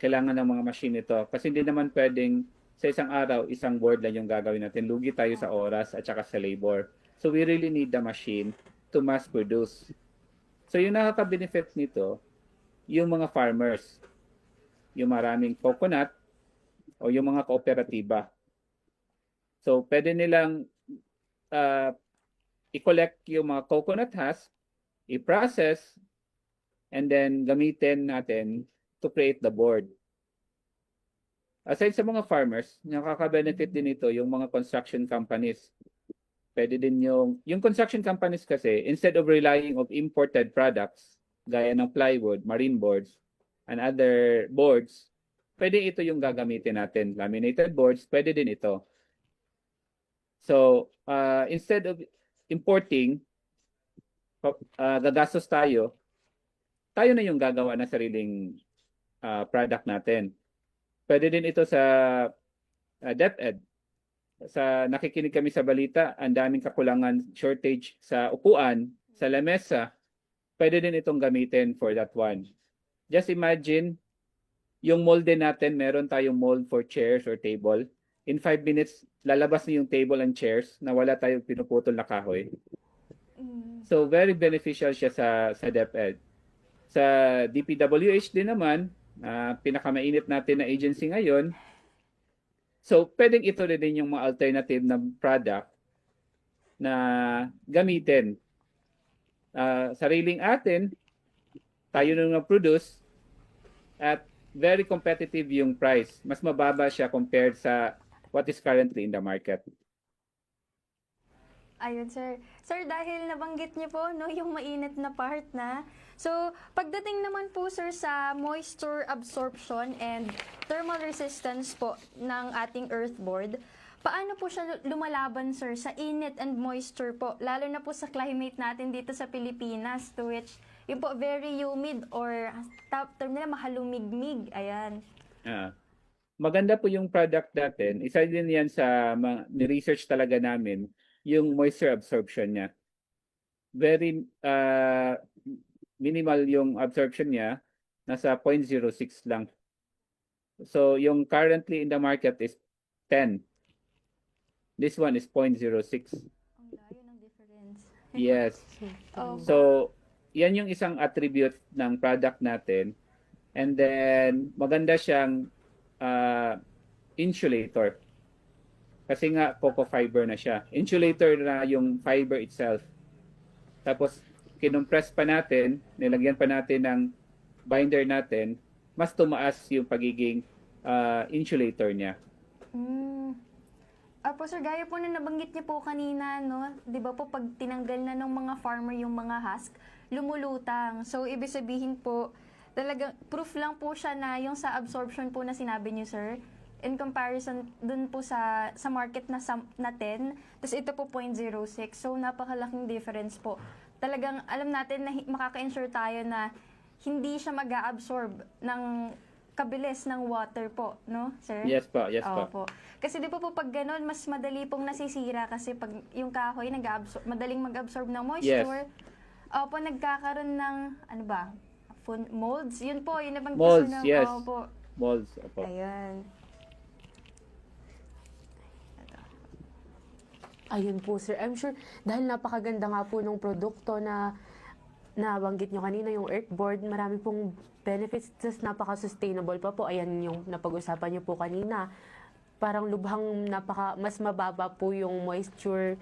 F: kailangan ng mga machine ito. Kasi hindi naman pwedeng sa isang araw, isang board lang yung gagawin natin. Lugi tayo sa oras at saka sa labor. So we really need the machine to mass produce. So yung nakaka-benefit nito, yung mga farmers, yung maraming coconut o yung mga kooperatiba. So pwede nilang i-collect yung mga coconut husk, i-process, and then gamitin natin to create the board. Aside sa mga farmers, nakaka-benefit din ito yung mga construction companies. Pwede din yung construction companies kasi, instead of relying of imported products, gaya ng plywood, marine boards, and other boards, pwede ito yung gagamitin natin. Laminated boards, pwede din ito. So, instead of importing, gagastos tayo na yung gagawa ng sariling product natin. Pwede din ito sa DepEd. Sa nakikinig kami sa balita, ang daming kakulangan, shortage sa upuan, sa lamesa. Pwede din itong gamitin for that one. Just imagine, yung molde natin, meron tayong mold for chairs or table. In 5 minutes, lalabas na yung table and chairs na wala tayong pinuputol na kahoy. So, very beneficial siya sa DepEd. Sa DPWH din naman, pinakamainit natin na agency ngayon. So, pwedeng ito din yung mga alternative na product na gamitin. Sariling atin, tayo nung na-produce at very competitive yung price. Mas mababa siya compared sa what is currently in the market.
D: Ayun, sir. Sir, dahil nabanggit niyo po, no, yung mainit na part na. So, pagdating naman po, sir, sa moisture absorption and thermal resistance po ng ating earthboard, paano po siya lumalaban, sir, sa init and moisture po? Lalo na po sa climate natin dito sa Pilipinas, to which, yun po, very humid or term nila, mahalumigmig. Ayan.
F: Maganda po yung product natin. Isa din yan sa ni-research talaga namin, yung moisture absorption niya. Very minimal yung absorption niya, nasa 0.06 lang. So yung currently in the market is 10. This one is 0.06.
D: Ang layo ng difference.
F: Yes.
D: Oh.
F: So yan yung isang attribute ng product natin. And then maganda siyang insulator. Kasi nga coco fiber na siya. Insulator na yung fiber itself. Tapos kinompress pa natin, nilagyan pa natin ng binder natin, mas tumaas yung pagiging insulator niya.
D: Apo sir, gaya po na nabanggit niyo po kanina, no? 'Di ba po pag tinanggal na ng mga farmer yung mga husk, lumulutang. So ibig sabihin po, talagang proof lang po siya na yung sa absorption po na sinabi niyo, sir, in comparison dun po sa market na 10, tapos ito po 0.06. So napakalaking difference po. Talagang alam natin na makaka-ensure tayo na hindi siya mag-absorb ng kabilis ng water po, no, sir?
F: Yes po, yes po.
D: Opo. Kasi di po pag ganun, mas madali pong nasisira kasi pag yung kahoy madaling mag-absorb ng moisture. Opo, nagkakaroon ng, ano ba, molds. Yun po, yun na bang
F: Molds,
D: ng,
F: yes.
D: Opo.
F: Molds, opo.
D: Ayan.
C: Ayun po, sir. I'm sure, dahil napakaganda nga po ng produkto na nabanggit nyo kanina, yung earthboard, marami pong benefits, just napaka-sustainable pa po. Ayan yung napag-usapan nyo po kanina. Parang lubhang mas mababa po yung moisture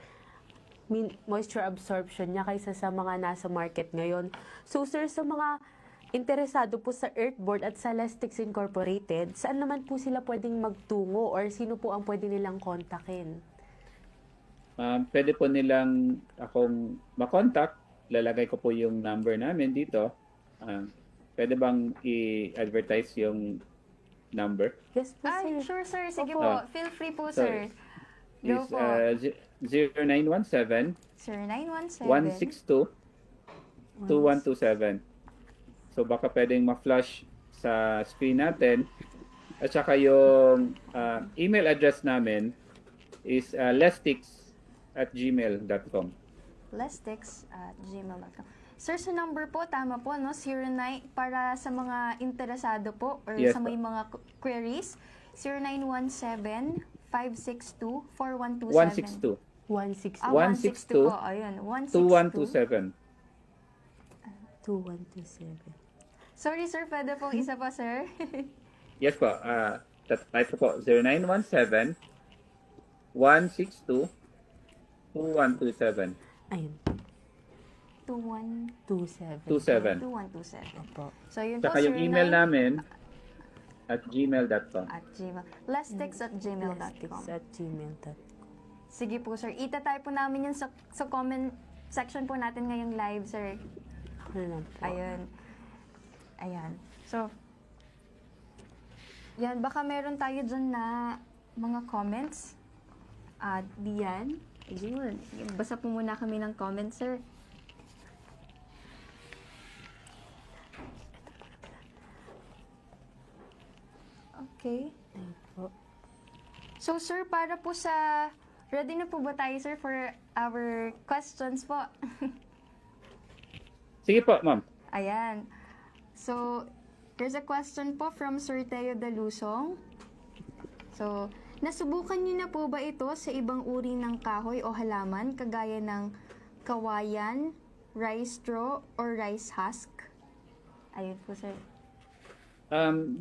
C: absorption niya kaysa sa mga nasa market ngayon. So, sir, sa mga interesado po sa earthboard at sa Lestix Incorporated, saan naman po sila pwedeng magtungo or sino po ang pwede nilang kontakin?
F: Pwede po nilang akong makontak. Lalagay ko po yung number namin dito. Pwede bang i-advertise yung number?
C: Yes po,
D: Ay,
C: sir.
D: sure, sir. Sige
C: Opo.
D: po. Feel free po, sir. Go
F: Is
D: po.
F: 0917
D: Sir, 917.
F: 162 2127. So baka pwedeng ma-flash sa screen natin. At saka yung email address namin is lestix@gmail.com.
D: lestix@gmail.com. Sir, sa number po, tama po, no? 09 para sa mga interesado po or
F: Yes
D: sa may
F: po.
D: mga queries. 0917-562-4127.
F: 162
C: 162
D: 162 po, ayun.
F: 2127.
C: 2127.
D: Sorry, sir, pwede pong isa pa, sir.
F: Yes po. Type po 0917 162 2127.
C: Ayun.
D: 2127.
C: 27.
D: 2127.
C: Opo.
D: So, yun
F: Saka
D: po,
F: yung email namin at gmail.com.
D: at gmail. lestix@gmail.com.
C: Lestix@gmail.com.
D: Sige po, sir. Itatype po namin yun sa comment section po natin ngayong live, sir.
C: Ano lang po?
D: Ayun. Ayan. So, yan. Baka meron tayo dyan na mga comments. At diyan. Ayun. Basa po muna kami ng comments, sir. Okay.
C: Ayun po.
D: So, sir, para po sa... Ready na po ba tayo, sir, for our questions po?
F: Sige po, ma'am.
D: Ayan. So, there's a question po from Sir Teo Dalusong. So, nasubukan niyo na po ba ito sa ibang uri ng kahoy o halaman kagaya ng kawayan, rice straw, or rice husk? Ayun po, sir.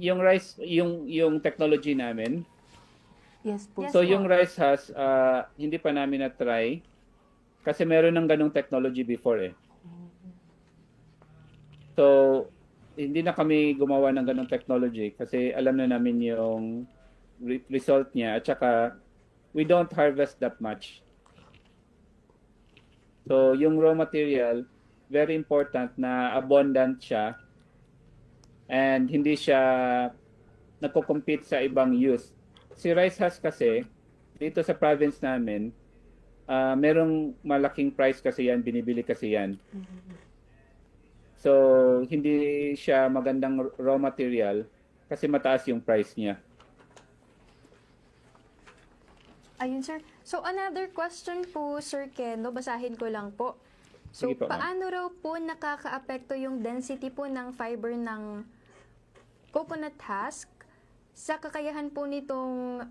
F: Yung rice, yung technology namin.
C: Yes po.
D: Yes.
F: So
D: po.
F: yung rice has hindi pa namin na-try kasi meron ng ganong technology before eh. So hindi na kami gumawa ng ganong technology kasi alam na namin yung result niya at saka we don't harvest that much. So, yung raw material, very important na abundant siya and hindi siya nagko-compete sa ibang use. Si Rice Husk kasi, dito sa province namin, merong malaking price kasi yan, binibili kasi yan. So, hindi siya magandang raw material kasi mataas yung price niya.
D: Ayun, sir. So, another question po, Sir Keno, basahin ko lang po. So,
F: Sige po, ma'am.
D: paano raw po nakakaapekto yung density po ng fiber ng coconut husk sa kakayahan po nitong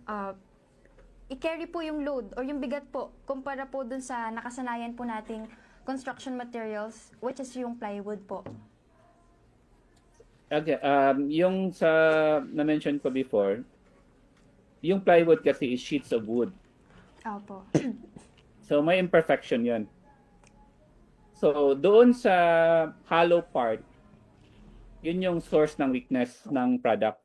D: i-carry po yung load or yung bigat po kumpara po dun sa nakasanayan po nating construction materials, which is yung plywood po?
F: Okay, yung sa na-mention ko before, yung plywood kasi is sheets of wood.
D: Opo.
F: So, may imperfection yon. So, doon sa hollow part, yun yung source ng weakness ng product.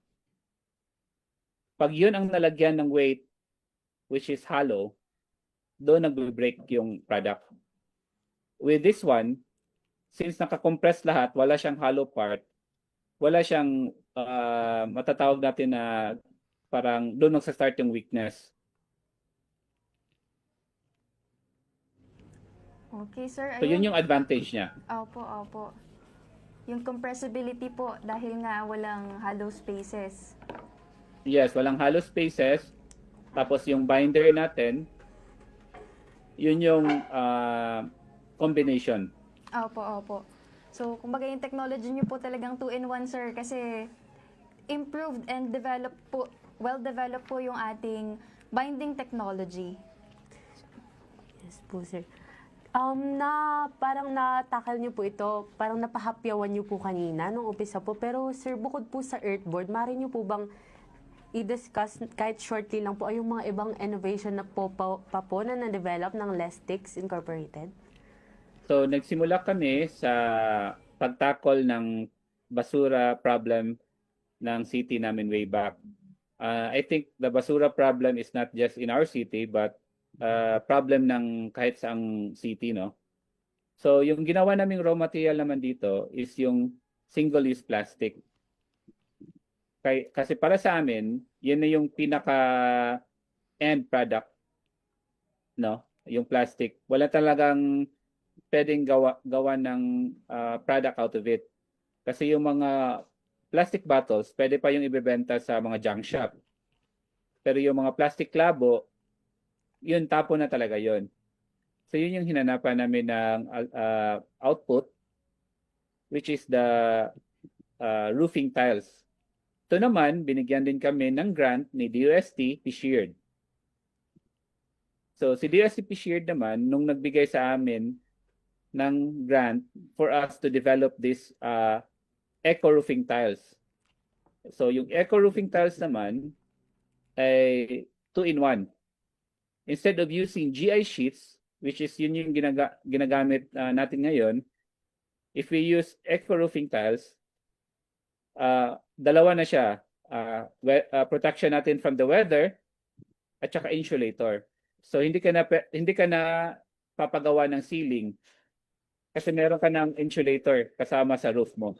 F: Pag yun ang nalagyan ng weight, which is hollow, doon nagbe-break yung product. With this one, since naka-compress lahat, wala siyang hollow part, wala siyang matatawag natin na parang doon magsa-start yung weakness.
D: Okay, sir.
F: So, yun yung advantage niya.
D: Opo, opo. Yung compressibility po dahil nga walang hollow spaces.
F: Yes, walang hollow spaces. Tapos yung binder natin, yun yung combination.
D: Opo, opo. So, kumbaga yung technology niyo po talagang 2-in-1, sir, kasi improved and developed po, well-developed po yung ating binding technology.
C: Yes po, sir. Parang natakal niyo po ito, parang napahapyawan niyo po kanina nung umpisa po. Pero sir, bukod po sa earthboard, maaari niyo po bang i-discuss kahit shortly lang po ay yung mga ibang innovation na po na na-develop ng Lestix Incorporated?
F: So, nagsimula kami sa pagtakol ng basura problem ng city namin way back. I think the basura problem is not just in our city, but problem ng kahit saang city, no? So, yung ginawa naming raw material naman dito is yung single-use plastic. Kasi para sa amin, yun na yung pinaka-end product, no? Yung plastic. Wala talagang pwedeng gawa ng product out of it. Kasi yung mga plastic bottles, pwede pa yung ibebenta sa mga junk shop. Pero yung mga plastic labo, yun, tapo na talaga yun. So yun yung hinanapan namin ng output, which is the roofing tiles. Ito naman, binigyan din kami ng grant ni DOST PSHEARD. So si DOST PSHEARD naman, nung nagbigay sa amin ng grant for us to develop this eco-roofing tiles. So yung eco-roofing tiles naman ay 2-in-1. Instead of using GI sheets, which is yun yung ginagamit natin ngayon, if we use eco-roofing tiles, dalawa na siya. Protection natin from the weather at saka insulator. So hindi ka na papagawa ng ceiling kasi meron ka ng insulator kasama sa roof mo.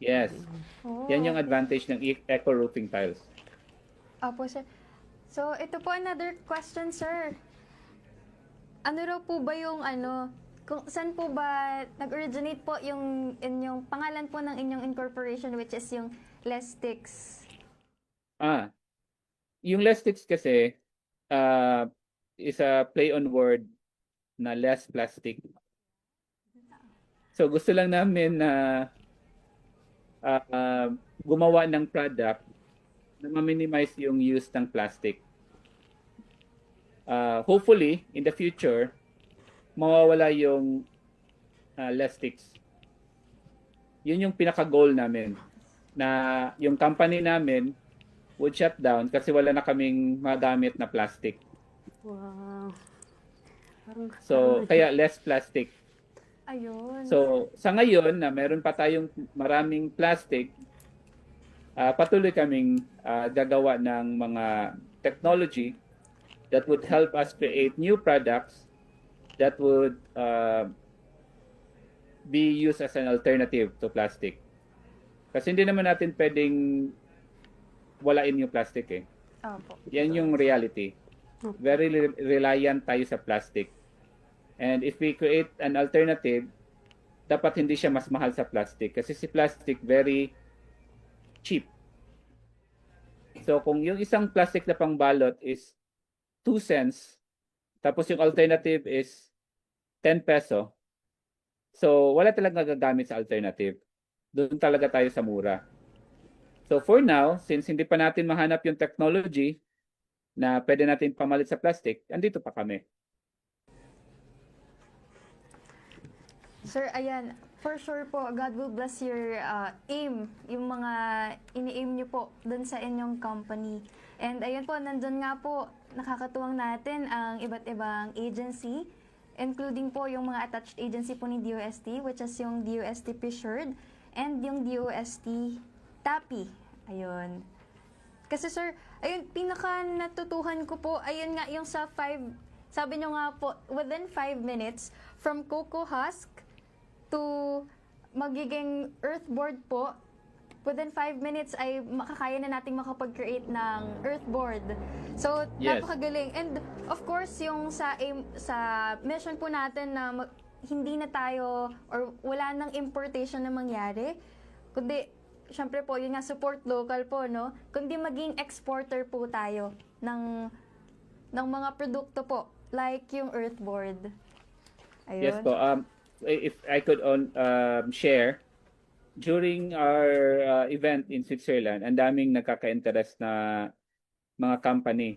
F: Yes.
D: Oh.
F: Yan yung advantage ng eco-roofing tiles.
D: Opo, sir. So, ito po another question, sir. Ano raw po ba yung kung saan po ba nag-originate po yung inyong pangalan po ng inyong incorporation, which is yung Lestix?
F: Yung Lestix kasi is a play on word na less plastic. So gusto lang namin na gumawa ng product na ma-minimize yung use ng plastic. Hopefully, in the future, mawawala yung Lestix. Yun yung pinaka-goal namin. Na yung company namin would shut down kasi wala na kaming magamit na plastic.
C: Wow.
F: So, kaya less plastic.
D: Ayun.
F: So, sa ngayon na meron pa tayong maraming plastic, patuloy kaming gagawa ng mga technology that would help us create new products that would be used as an alternative to plastic. Kasi hindi naman natin pwedeng walain yung plastic eh.
D: Opo.
F: Yan yung reality. Very reliant tayo sa plastic. And if we create an alternative, dapat hindi siya mas mahal sa plastic. Kasi si plastic very cheap. So kung yung isang plastic na pangbalot is 2 cents, tapos yung alternative is 10 peso, so wala talagang gagamit sa alternative. Doon talaga tayo sa mura. So for now, since hindi pa natin mahanap yung technology na pwede natin pamalit sa plastic, andito pa kami.
D: Sir, ayan, for sure po, God will bless your aim, yung mga ini-aim nyo po dun sa inyong company. And ayun po, nandun nga po, nakakatuwang natin ang iba't ibang agency, including po yung mga attached agency po ni DOST, which is yung DOST Presured, and yung DOST TAPI. Ayun. Kasi sir, ayun, pinaka natutuhan ko po, ayun nga, yung sa 5, sabi nyo nga po, within 5 minutes, from cocoa husk to magiging earthboard po, within 5 minutes ay makakaya na nating makapag-create ng earthboard. So,
F: Yes.
D: napakagaling. And of course, yung sa mission po natin na hindi na tayo or wala nang importation na mangyari, kundi syempre po, yun nga, support local po, no? Kundi maging exporter po tayo ng mga produkto po, like yung earthboard. Ayun.
F: Yes po. If I could share, during our event in Switzerland, ang daming nagkaka-interest na mga company.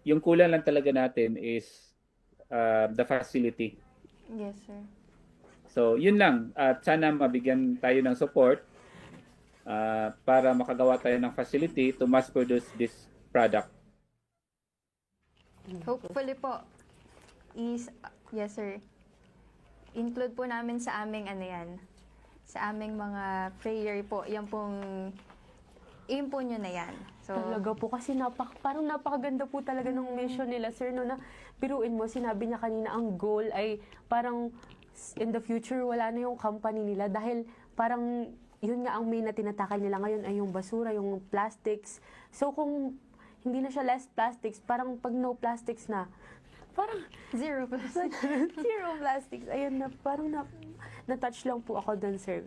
F: Yung kulang lang talaga natin is the facility.
D: Yes, sir.
F: So, yun lang. At sana mabigyan tayo ng support para makagawa tayo ng facility to mass produce this product.
D: Hopefully po, yes, sir. Include po namin sa aming sa aming mga prayer po. Yan pong aim po nyo na yan. So,
C: Talaga po kasi parang napakaganda po talaga ng mission nila, sir, no, na biruin mo, sinabi niya kanina ang goal ay parang in the future wala na yung company nila dahil parang yun nga ang main na tinatakal nila ngayon ay yung basura, yung plastics. So kung hindi na siya less plastics, parang pag no plastics na, parang
D: zero plastic.
C: zero plastics. Ayun na, parang na-touch lang po ako dun, sir.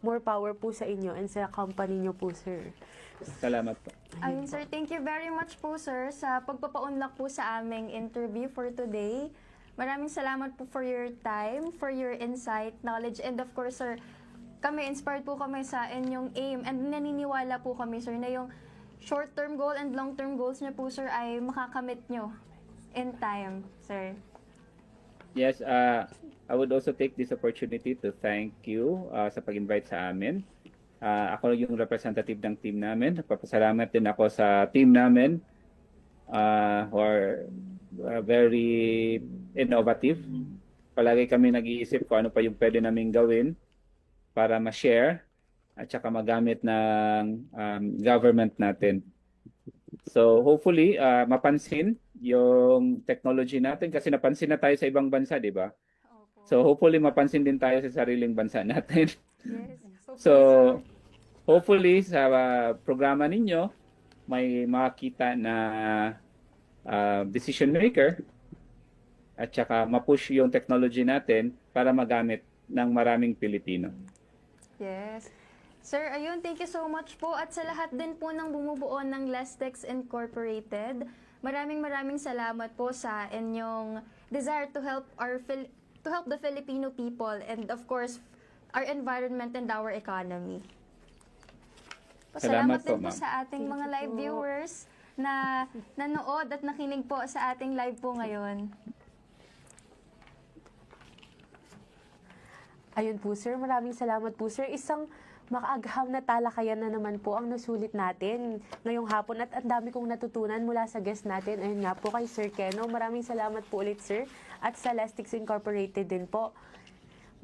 C: More power po sa inyo and sa company nyo po, sir.
F: Salamat po.
D: Ayun, sir. Thank you very much po, sir, sa pagpapaunlak po sa aming interview for today. Maraming salamat po for your time, for your insight, knowledge, and of course, sir, inspired po kami sa inyong aim and naniniwala po kami, sir, na yung short-term goal and long-term goals niyo po, sir, ay makakamit nyo in time, sir.
F: Yes, I would also take this opportunity to thank you sa pag-invite sa amin. Ako yung representative ng team namin. Papasalamat din ako sa team namin who are very innovative. Palagi kami nag-iisip kung ano pa yung pwede naming gawin para ma-share at saka magamit ng government natin. So hopefully mapansin yung technology natin kasi napansin na tayo sa ibang bansa, di ba? So hopefully mapansin din tayo sa sariling bansa natin.
D: Yes.
F: So hopefully sa programa ninyo may makita na decision maker at saka ma-push yung technology natin para magamit ng maraming Pilipino.
D: Yes. Sir, ayun, thank you so much po. At sa lahat din po ng bumubuo ng Lestex Incorporated, maraming salamat po sa inyong desire to help the Filipino people and of course, our environment and our economy. Salamat din
F: po,
D: po
F: ma'am.
D: sa ating mga live viewers na nanood at nakinig po sa ating live po ngayon.
C: Ayun po, sir. Maraming salamat po, sir. Isang makaagham na talakayan na naman po ang nasulit natin ngayong hapon at ang dami kong natutunan mula sa guest natin. Ayun nga po kay Sir Keno. Maraming salamat po ulit, sir. At sa Lestex Incorporated din po.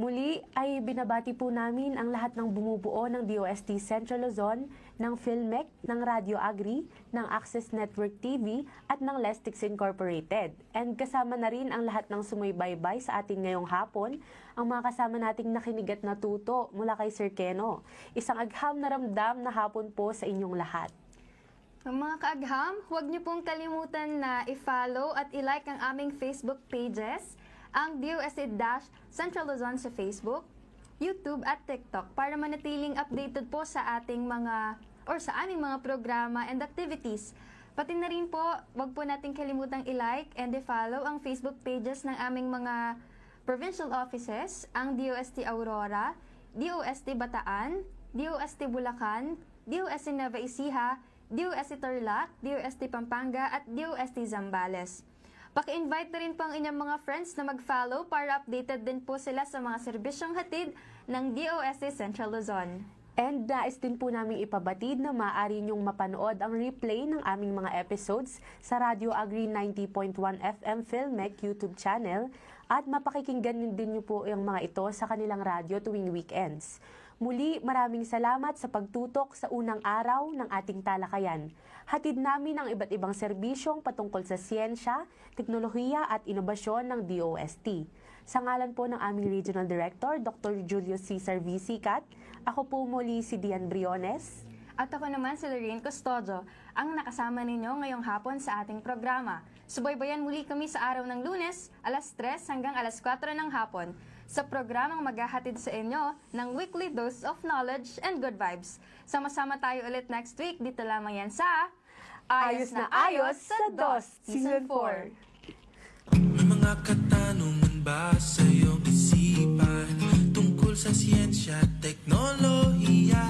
C: Muli ay binabati po namin ang lahat ng bumubuo ng DOST Central Luzon, ng PhilMec, ng Radio Agri, ng Access Network TV at ng Lestix Incorporated. And kasama na rin ang lahat ng sumubaybay sa ating ngayong hapon, ang mga kasama nating nakinig at natuto mula kay Sir Keno. Isang agham na ramdam na hapon po sa inyong lahat.
D: Mga kaagham, huwag niyo pong kalimutan na i-follow at i-like ang aming Facebook pages, ang DOST-Central Luzon sa Facebook, YouTube at TikTok para manatiling updated po sa ating sa aming mga programa and activities. Pati na rin po, huwag po nating kalimutang i-like and i-follow ang Facebook pages ng aming mga provincial offices, ang DOST Aurora, DOST Bataan, DOST Bulacan, DOST Nueva Ecija, DOST Tarlac, DOST Pampanga at DOST Zambales. Paki-invite na rin po ang inyong mga friends na mag-follow para updated din po sila sa mga serbisyong hatid ng DOST Central Luzon.
C: And nais din po namin ipabatid na maaari niyong mapanood ang replay ng aming mga episodes sa Radio Agri 90.1 FM PhilMec YouTube channel at mapakikinggan din niyo po yung mga ito sa kanilang radyo tuwing weekends. Muli, maraming salamat sa pagtutok sa unang araw ng ating talakayan. Hatid namin ang iba't ibang serbisyong patungkol sa siyensya, teknolohiya at inobasyon ng DOST. Sa ngalan po ng aming Regional Director, Dr. Julius Cesar V. Sicat, ako po muli si Dian Briones.
D: At ako naman si Lorraine Custodio, ang nakasama ninyo ngayong hapon sa ating programa. Subaybayan muli kami sa araw ng Lunes, alas 3 hanggang alas 4 ng hapon, sa programang maghahatid sa inyo ng weekly dose of knowledge and good vibes. Sama-sama tayo ulit next week, dito lamang yan sa
C: Ayos na Ayos sa DOST Season 4.
A: May mga katanungan ba sa iyong isipan tungkol sa siyensya at teknolohiya?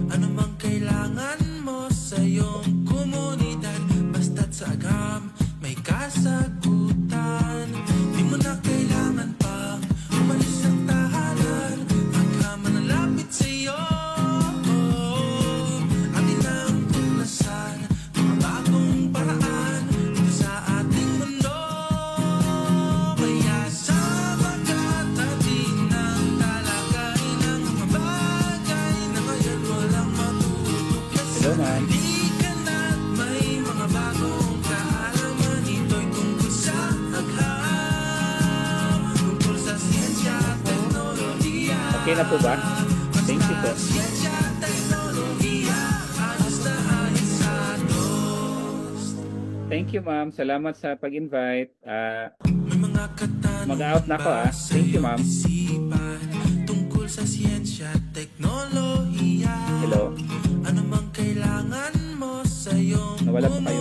A: Ano mang kailangan mo sa iyong komunidad, basta't sa agam may kasagutan. Di mo na kailangan pang umalis ng tahanan, agam na lapit sa iyo. Atin ang tuklasan, mga bagong paraan dito sa ating mundo. Kaya sa magkatabi ng talakay ng mga bagay na ngayon walang matutuklasan.
F: Hello, ma'am.
A: Halika na't may mga bagong kaalaman. Ito'y tungkol sa agham, tungkol sa siyensya at teknolohiya.
F: Okay na po ba? Thank you po.
A: Siyensya at teknolohiya, ayos na ayos sa DOST.
F: Thank you, ma'am. Salamat sa pag-invite.
A: May mga katanungan
F: Mag-out na ako,
A: ba
F: ah. Thank you, ma'am.
A: sa iyong isipan tungkol sa siyensya at teknolohiya?
F: Hello.
A: Ano mang kailangan mo sa iyong
F: Nawala po kayo.